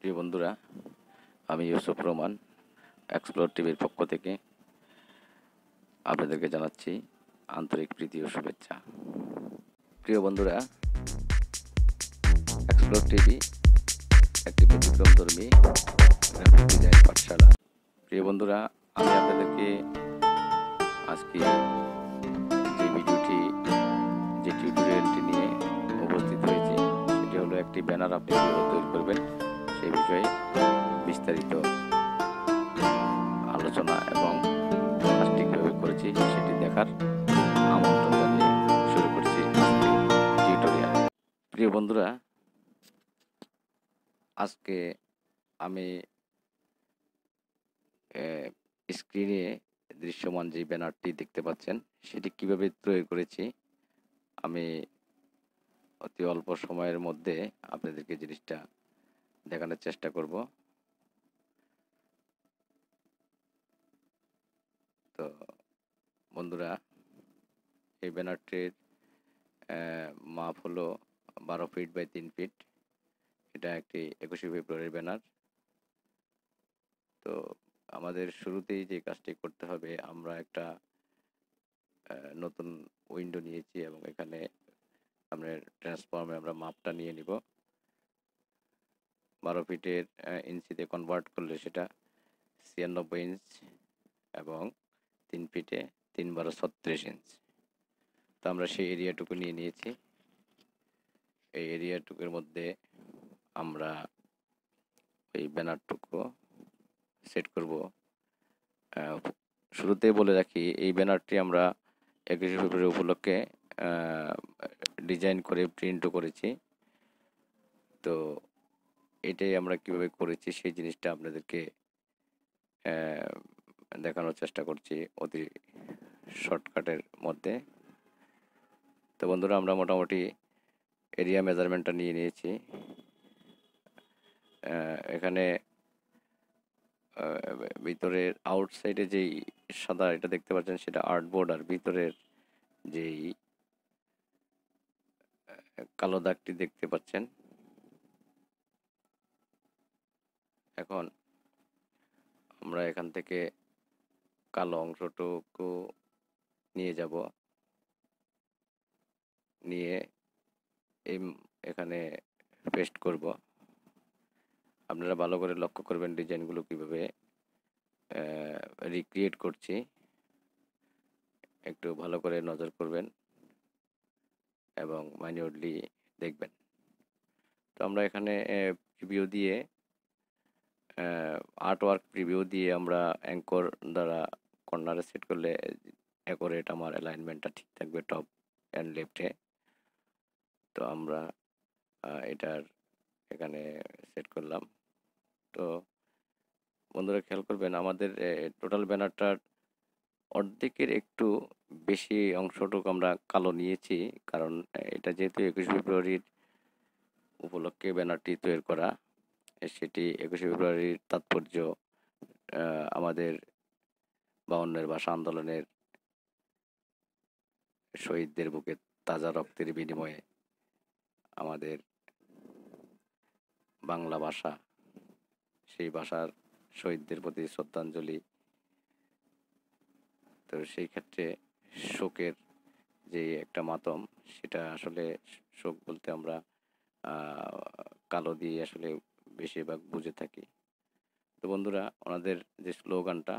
প্রিয় বন্ধুরা, আমি ইউসুফ রহমান এক্সপ্লোর টিভির পক্ষ থেকে আপনাদেরকে জানাচ্ছি আন্তরিক প্রীতি ও শুভেচ্ছা। প্রিয় বন্ধুরা, এক্সপ্লোর টিভি একটি ব্যতিক্রমধর্মী গ্রাফিক ডিজাইন পাঠশালা। প্রিয় বন্ধুরা, আমি আপনাদেরকে আজকে যে টিউটোরিয়ালটি নিয়ে উপস্থিত হয়েছি সেটি হলো একটি ব্যানার আপনি কীভাবে তৈরি করবেন সেই বিষয়ে বিস্তারিত আলোচনা এবং কাজটি কীভাবে করেছি সেটি দেখার আমন্ত্রণ জানিয়ে শুরু করছি আজকে টিউটোরিয়াল। প্রিয় বন্ধুরা, আজকে আমি স্ক্রিনে দৃশ্যমান যে ব্যানারটি দেখতে পাচ্ছেন সেটি কিভাবে তৈরি করেছি আমি অতি অল্প সময়ের মধ্যে আপনাদেরকে জিনিসটা দেখানোর চেষ্টা করব। তো বন্ধুরা, এই ব্যানারটির মাপ হলো 12 ফিট বাই 3 ফিট। এটা একটি 21শে ফেব্রুয়ারির ব্যানার। তো আমাদের শুরুতেই যে কাজটি করতে হবে, আমরা একটা নতুন উইন্ডো নিয়েছি এবং এখানে আমরা ট্রান্সফর্মে আমরা মাপটা নিয়ে নিব। 12 ফিটের ইঞ্চিতে কনভার্ট করলে সেটা 96 ইঞ্চ এবং 3 ফিটে 3 12 36 ইঞ্চ। তো আমরা সেই এরিয়াটুকু নিয়ে নিয়েছি। এই এরিয়াটুকুর মধ্যে আমরা এই ব্যানারটুকু সেট করব। শুরুতেই বলে রাখি, এই ব্যানারটি আমরা 21শে ফেব্রুয়ারি উপলক্ষে ডিজাইন করে প্রিন্টও করেছি। তো এটাই আমরা কিভাবে করেছি সেই জিনিসটা আপনাদেরকে দেখানোর চেষ্টা করছি অতি শর্টকাটের মধ্যে। তো বন্ধুরা, আমরা মোটামুটি এরিয়া মেজারমেন্টটা নিয়ে নিয়েছি। এখানে ভিতরের আউটসাইডে যেই সাদা এটা দেখতে পাচ্ছেন সেটা আর্টবোর্ড, আর ভিতরের যেই কালো দাগটি দেখতে পাচ্ছেন, এখন আমরা এখান থেকে কালো অংশটুকু নিয়ে যাব, নিয়ে এখানে পেস্ট করব। আপনারা ভালো করে লক্ষ্য করবেন ডিজাইনগুলো কিভাবে রিক্রিয়েট করছি, একটু ভালো করে নজর করবেন এবং মাইনিউটলি দেখবেন। তো আমরা এখানে প্রিভিউ দিয়ে আর্টওয়ার্ক প্রিভিউ দিয়ে আমরা অ্যাঙ্কর দ্বারা কর্নারে সেট করলে অ্যাকোরেট আমার অ্যালাইনমেন্টটা ঠিক থাকবে টপ অ্যান্ড লেফটে। তো আমরা এটার এখানে সেট করলাম। তো বন্ধুরা, খেয়াল করবেন আমাদের টোটাল ব্যানারটার অর্ধেকের একটু বেশি অংশটুকু আমরা কালো নিয়েছি, কারণ এটা যেহেতু 21শে ফেব্রুয়ারির উপলক্ষে ব্যানারটি তৈরি করা, সেটি 21শে ফেব্রুয়ারির তাৎপর্য আমাদের 52-এর ভাষা আন্দোলনের শহীদদের বুকে তাজা রক্তের বিনিময়ে আমাদের বাংলা ভাষা, সেই ভাষার শহীদদের প্রতি শ্রদ্ধাঞ্জলি। তো সেই ক্ষেত্রে শোকের যে একটা মাতম, সেটা আসলে শোক বলতে আমরা কালো দিয়ে আসলে বেশিরভাগ বুঝে থাকি। তো বন্ধুরা, ওনাদের যে স্লোগানটা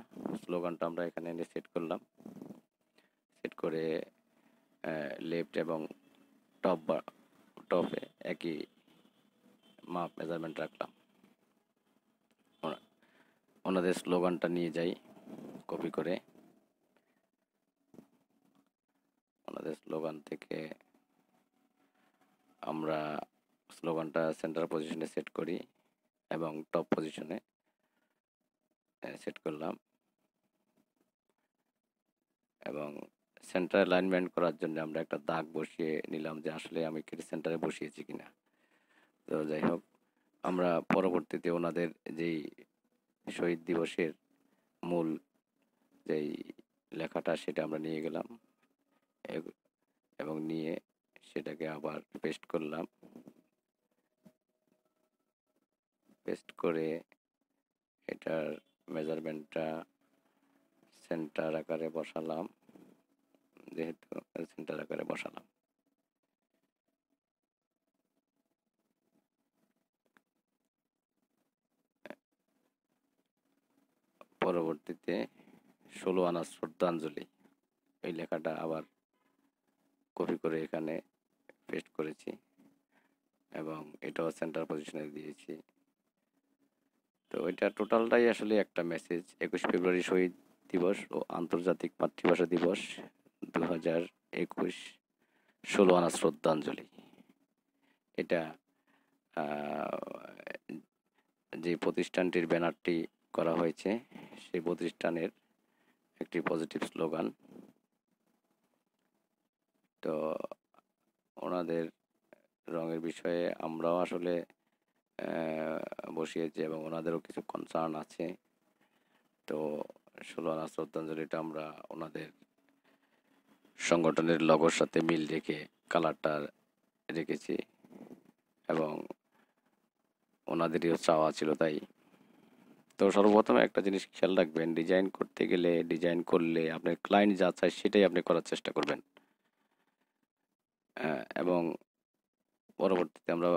আমরা এখানে এনে সেট করলাম। সেট করে লেফট এবং টপে একই মাপ মেজারমেন্ট রাখলাম। ওনাদের স্লোগানটা নিয়ে যাই কপি করে। ওনাদের স্লোগান থেকে আমরা স্লোগানটা সেন্টার পজিশনে সেট করি এবং টপ পজিশনে সেট করলাম, এবং সেন্টার অ্যালাইনমেন্ট করার জন্য আমরা একটা দাগ বসিয়ে নিলাম যে আসলে আমি কি সেন্টারে বসিয়েছি কিনা। তো যাই হোক, আমরা পরবর্তীতে ওনাদের যেই শহীদ দিবসের মূল যেই লেখাটা সেটা আমরা নিয়ে গেলাম এবং নিয়ে সেটাকে আবার পেস্ট করলাম। পেস্ট করে এটার মেজারমেন্টটা সেন্টার আকারে বসালাম, যেহেতু সেন্টার আকারে বসালাম। পরবর্তীতে 16 আনা শ্রদ্ধাঞ্জলি এই লেখাটা আবার কপি করে এখানে পেস্ট করেছি এবং এটাও সেন্টার পজিশনে দিয়েছি। তো এটা টোটালটাই আসলে একটা মেসেজ। 21 ফেব্রুয়ারি শহীদ দিবস ও আন্তর্জাতিক মাতৃভাষা দিবস 2021, 16 আনা শ্রদ্ধাঞ্জলি। এটা যে প্রতিষ্ঠানটির ব্যানারটি করা হয়েছে সেই প্রতিষ্ঠানের একটি পজিটিভ স্লোগান। তো ওনাদের রঙের বিষয়ে আমরাও আসলে বসিয়েছি এবং ওনাদেরও কিছু কনসার্ন আছে। তো 16 আনা শ্রদ্ধাঞ্জলিটা আমরা ওনাদের সংগঠনের লগোর সাথে মিল রেখে কালারটা রেখেছি এবং ওনাদেরও চাওয়া ছিল তাই। তো সর্বপ্রথমে একটা জিনিস খেয়াল রাখবেন, ডিজাইন করতে গেলে, ডিজাইন করলে আপনার ক্লায়েন্ট যা চায় সেটাই আপনি করার চেষ্টা করবেন। এবং পরবর্তীতে আমরা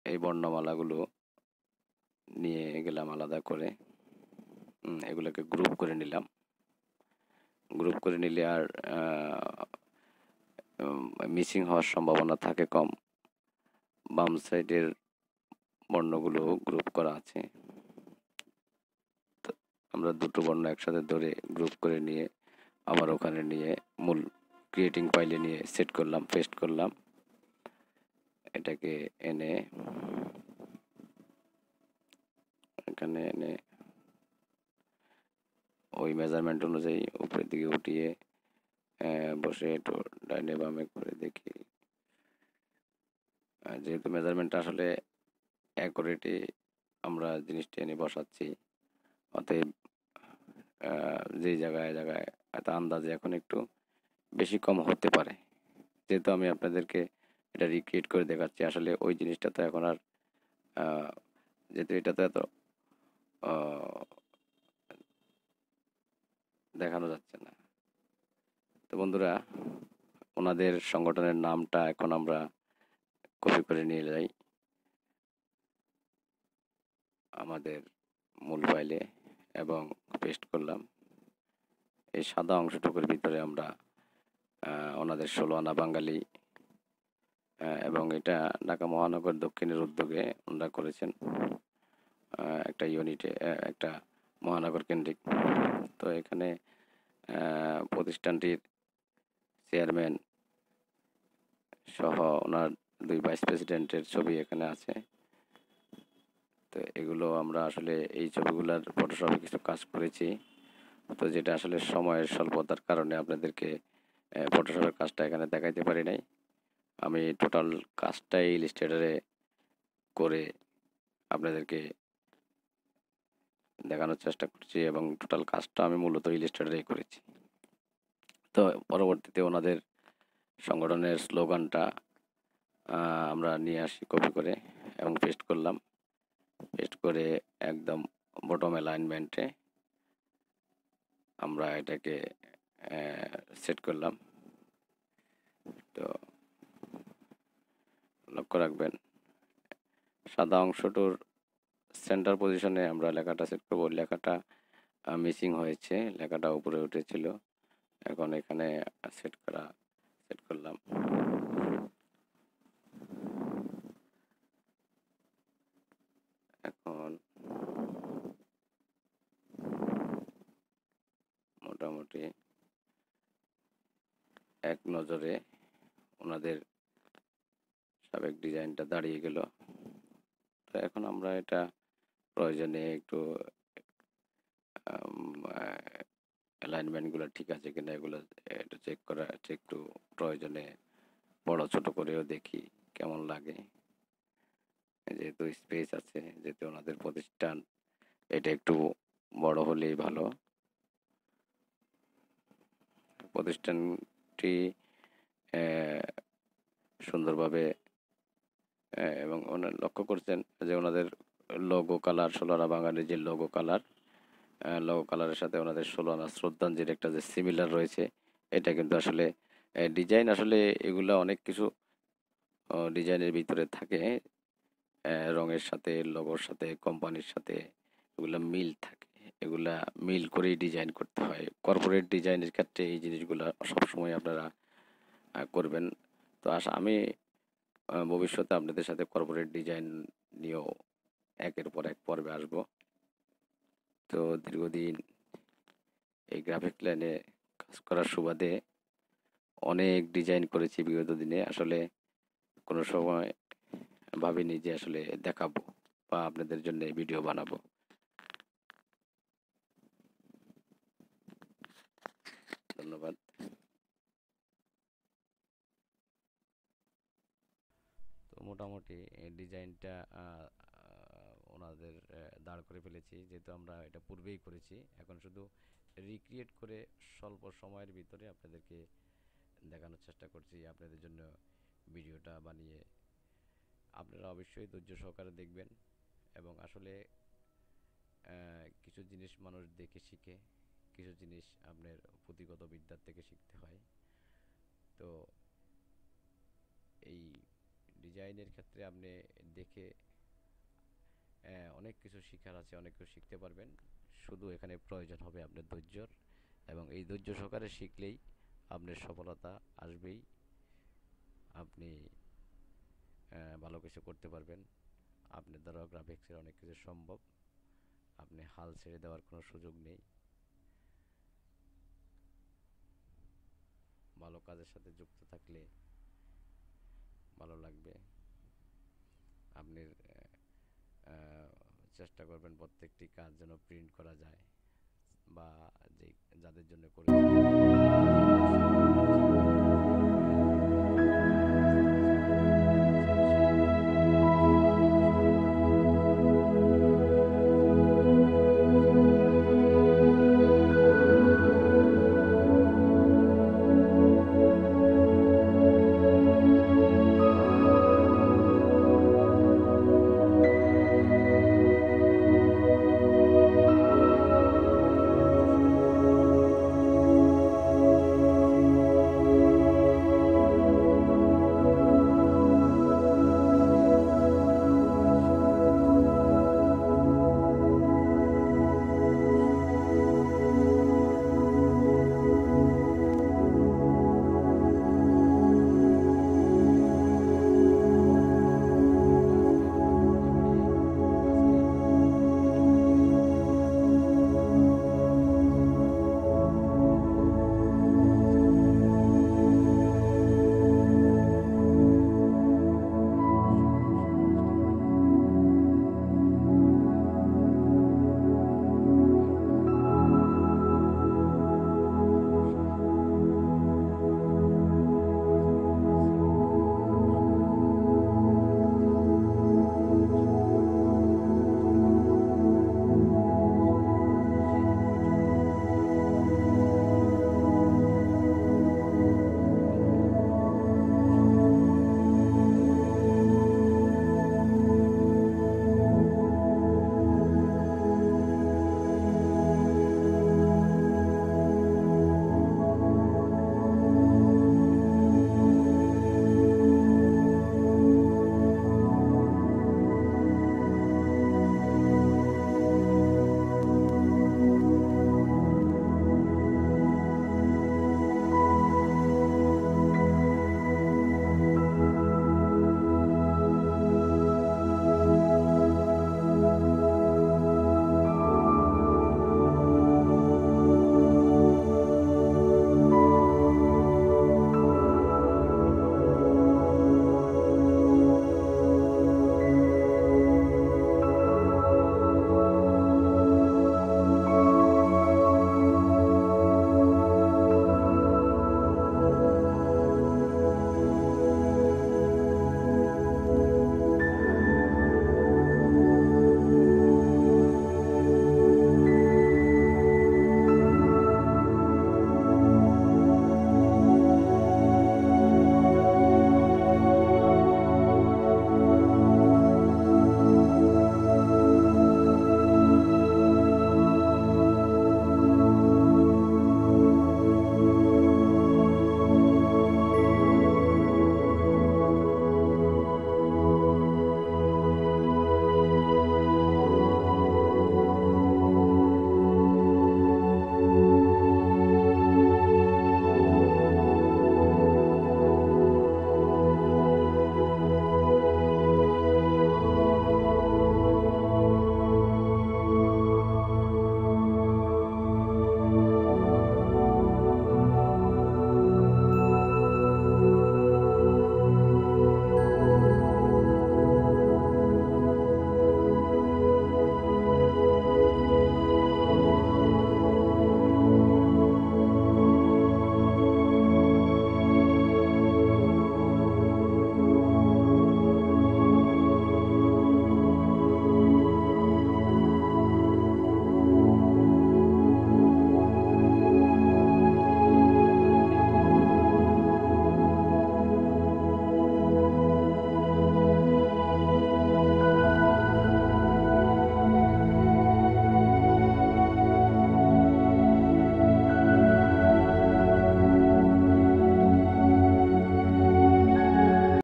এই বর্ণমালাগুলো নিয়ে গেলাম আলাদা করে, এগুলোকে গ্রুপ করে নিলাম। গ্রুপ করে নিলে আর মিসিং হওয়ার সম্ভাবনা থাকে কম। বাম সাইডের বর্ণগুলো গ্রুপ করা আছে। আমরা দুটো বর্ণ একসাথে ধরে গ্রুপ করে নিয়ে আবার ওখানে নিয়ে মূল ক্রিয়েটিং ফাইলে নিয়ে সেট করলাম, পেস্ট করলাম। এটাকে এনে এখানে এনে ওই মেজারমেন্ট অনুযায়ী উপরের দিকে উঠিয়ে বসে একটু ডাইনে বামে করে দেখি। যেহেতু মেজারমেন্টটা আসলে অ্যাকুরেটই আমরা জিনিসটা এনে বসাচ্ছি, অতএব যে জায়গায় জায়গায় এত আন্দাজে এখন একটু বেশি কম হতে পারে। যেহেতু আমি আপনাদেরকে এটা রিক্রিয়েট করে দেখাচ্ছি, আসলে ওই জিনিসটা তো এখন আর যেহেতু এটা তো এত দেখানো যাচ্ছে না। তো বন্ধুরা, ওনাদের সংগঠনের নামটা এখন আমরা কপি করে নিয়ে যাই আমাদের মূল ফাইলে এবং পেস্ট করলাম। এই সাদা অংশটুকুর ভিতরে আমরা ওনাদের 16 আনা বাঙালি এবং এটা ঢাকা মহানগর দক্ষিণের উদ্যোগে ওনারা করেছেন, একটা ইউনিটে, একটা মহানগর কেন্দ্রিক। তো এখানে প্রতিষ্ঠানটির চেয়ারম্যান সহ ওনার 2 ভাইস প্রেসিডেন্টের ছবি এখানে আছে। তো এগুলো আমরা আসলে এই ছবিগুলোর ফটোশপে কিছু কাজ করেছি। তো যেটা আসলে সময়ের স্বল্পতার কারণে আপনাদেরকে ফটোশপের কাজটা এখানে দেখাইতে পারি নাই। আমি টোটাল কাজটাই ইলাস্ট্রেটরে করে আপনাদেরকে দেখানোর চেষ্টা করছি এবং টোটাল কাজটা আমি মূলত ইলাস্ট্রেটরেই করেছি। তো পরবর্তীতে ওনাদের সংগঠনের স্লোগানটা আমরা নিয়ে আসি কপি করে এবং পেস্ট করলাম। পেস্ট করে একদম বটম অ্যালাইনমেন্টে আমরা এটাকে সেট করলাম। তো লক্ষ্য রাখবেন সাদা অংশটার সেন্টার পজিশনে আমরা লেখাটা সেট করব। লেখাটা মিসিং হয়েছে, লেখাটা উপরে উঠেছিল, এখন এখানে সেট করলাম। এখন মোটামুটি এক নজরে ওনাদের সাবেক ডিজাইনটা দাঁড়িয়ে গেল। তো এখন আমরা এটা প্রয়োজনে একটু অ্যালাইনমেন্টগুলো ঠিক আছে কিনা এগুলো একটু একটু প্রয়োজনে বড় ছোট করেও দেখি কেমন লাগে। যেহেতু স্পেস আছে, যেহেতু ওনাদের প্রতিষ্ঠান, এটা একটু বড় হলেই ভালো। প্রতিষ্ঠানটি সুন্দরভাবে এবং ওনারা লক্ষ্য করছেন যে ওনাদের লোগো কালার, ১৬ বাঙালির যে লোগো কালারের সাথে ওনাদের ১৬ শ্রদ্ধাঞ্জলির একটা যে সিমিলার রয়েছে, এটা কিন্তু আসলে ডিজাইন, আসলে এগুলা অনেক কিছু ডিজাইনের ভিতরে থাকে, রঙের সাথে, লোগোর সাথে, কোম্পানির সাথে এগুলা মিল থাকে। এগুলা মিল করেই ডিজাইন করতে হয়। কর্পোরেট ডিজাইনের ক্ষেত্রে এই জিনিসগুলা সবসময় আপনারা করবেন। তো আমি ভবিষ্যতে আপনাদের সাথে কর্পোরেট ডিজাইন নিয়েও একের পর এক পর্বে আসবো। তো দীর্ঘদিন এই গ্রাফিক লাইনে কাজ করার সুবাদে অনেক ডিজাইন করেছি বিগত দিনে। আসলে কোনো সময় ভাবিনি যে আসলে দেখাবো বা আপনাদের জন্য এই ভিডিও বানাবো। ধন্যবাদ। তো মোটামুটি এই ডিজাইনটা ওনাদের দাঁড় করে ফেলেছি, যেহেতু আমরা এটা পূর্বেই করেছি। এখন শুধু রিক্রিয়েট করে স্বল্প সময়ের ভিতরে আপনাদেরকে দেখানোর চেষ্টা করছি, আপনাদের জন্য ভিডিওটা বানিয়ে। আপনারা অবশ্যই ধৈর্য সহকারে দেখবেন, এবং আসলে কিছু জিনিস মানুষ দেখে শিখে, কিছু জিনিস আপনার পুঁথিগত বিদ্যার থেকে শিখতে হয়। তো এই ডিজাইনের ক্ষেত্রে আপনি দেখে অনেক কিছু শিখার আছে, অনেক কিছু শিখতে পারবেন। শুধু এখানে প্রয়োজন হবে আপনার ধৈর্যর, এবং এই ধৈর্য সহকারে শিখলেই আপনার সফলতা আসবেই। আপনি ভালো কিছু করতে পারবেন। আপনার দ্বারা গ্রাফিক্সের অনেক কিছু সম্ভব। আপনি হাল ছেড়ে দেওয়ার কোনো সুযোগ নেই। ভালো কাজের সাথে যুক্ত থাকলে ভালো লাগবে। আপনি চেষ্টা করবেন প্রত্যেকটি কাজ যেন প্রিন্ট করা যায়, বা যে যাদের জন্য করেছেন